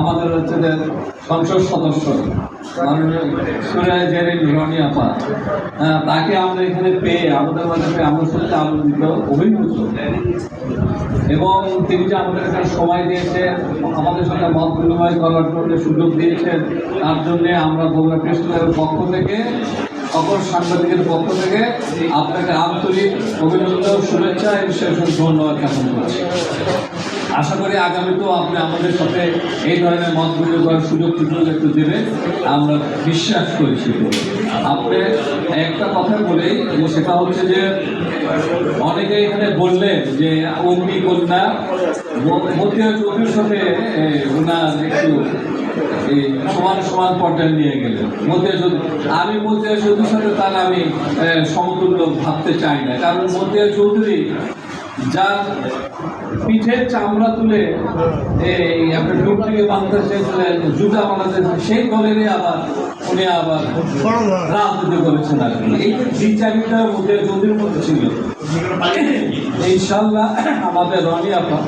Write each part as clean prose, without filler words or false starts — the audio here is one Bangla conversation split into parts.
আমাদের হচ্ছে যে সংসদ সদস্য মাননীয় সুরায় জেরিন রনি আপা, তাকে আমরা এখানে পেয়ে আমাদের মাঝে আমার সাথে আনন্দিত অভিভূত, এবং তিনি যে আমাদের এখানে সময় দিয়েছেন, আমাদের সাথে মত বিনিময় করার জন্য সুযোগ দিয়েছেন, তার জন্যে আমরা বগুড়া প্রেস ক্লাবের পক্ষ থেকে, সকল সাংবাদিকের পক্ষ থেকে আপনাকে আন্তরিক অভিনন্দন, শুভেচ্ছা এবং বিশেষ ধন্যবাদ জ্ঞাপন করছি। আশা করি আগামীতেও আপনি আমাদের সাথে এই ধরনের মত বিনিময় করার সুযোগ একটু দেবেন, আমরা বিশ্বাস করি সেটা। আপনি একটা কথা বলেই যে সেটা হচ্ছে যে অনেকে এখানে বললেন যে অগ্নিকন্যা মতিয়া চৌধুরীর সাথে ওনার একটু সমান পর্যায়ে নিয়ে গেলেন মতিয়া চৌধুরী। আমি মতিয়া চৌধুরীর সাথে তার আমি সমতুল্য ভাবতে চাই না, কারণ মতিয়া চৌধুরী যার পিঠের চামড়া তুলে এই আপনার ডুবটিকে বাংলাদেশে জুতা বানাতে, সেই দলেরই আবার উনি আবার রাজনীতি করেছেন আর কি। এই যে চাকরিটা মতিয়া চৌধুরীর মধ্যে ছিল। ইনশাল্লাহ আমাদের রনি আপা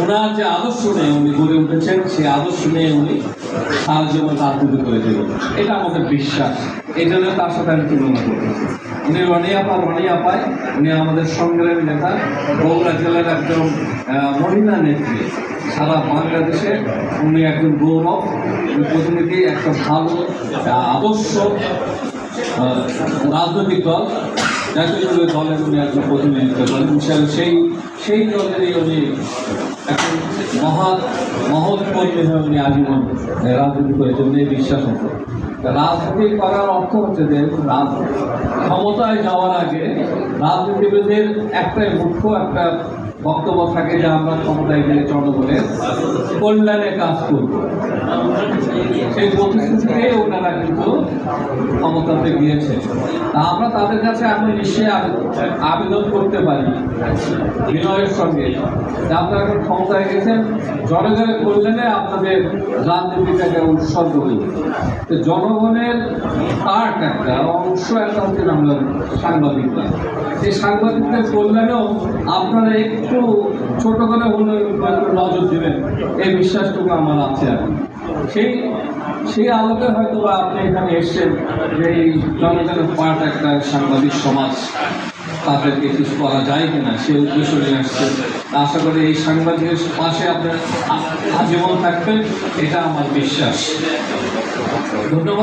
ওনার যে আদর্শ নিয়ে উনি গড়ে উঠেছেন, সেই আদর্শ নিয়ে উনি সারা জীবন রাজনীতি করে দেবেন, এটা আমাদের বিশ্বাস। এই জন্য তার সাথে আমি তুলনা করি। উনি রনি আপায় উনি আমাদের সংগ্রামী নেতা, বগুড়া জেলার একজন মহিলা নেত্রী, সারা বাংলাদেশে উনি একজন গৌরব প্রতিনিধি, একটা ভালো আদর্শ রাজনৈতিক দল, জাতীয় দলের উনি একজন প্রতিনিধিত্ব করেন। সেই দলেরই উনি এখন মহৎ কর্মী হয়ে উনি আজীবন রাজনীতি করেছেন, এই বিশ্বাস হতো। রাজনীতি করার অর্থ হচ্ছে যে ক্ষমতায় যাওয়ার আগে রাজনীতিবিদদের একটাই মুখ্য একটা বক্তব্য থাকে যে আমরা ক্ষমতায় গেলে জনগণের কল্যাণে কাজ করব। সেই প্রতিশ্রুতিতে ওনারা কিন্তু ক্ষমতাতে গিয়েছে। আমরা তাদের কাছে এখন নিশ্চয়ই আবেদন করতে পারি বিনয়ের সঙ্গে যে আপনারা এখন ক্ষমতায় গেছেন, জনগণের কল্যাণে আপনাদের রাজনীতিটাকে উৎসর্গ করবে। তো জনগণের পার্ট একটা অংশ একটা হচ্ছে আমরা সাংবাদিকরা, সেই সাংবাদিকদের কল্যাণেও আপনারা একটু ছোট করে হলে নজর দেবেন, এই বিশ্বাসটুকু আমার আছে আর সেই আলোকে হয়তো আপনি এখানে এসছেন যে এই জনগণের পার্ট একটা সাংবাদিক সমাজ, তাদেরকে কিছু করা যায় কিনা সে উদ্দেশ্য নিয়ে আসছেন। আশা করি এই সাংবাদিকের পাশে আপনার আজীবন থাকবেন, এটা আমার বিশ্বাস। ধন্যবাদ।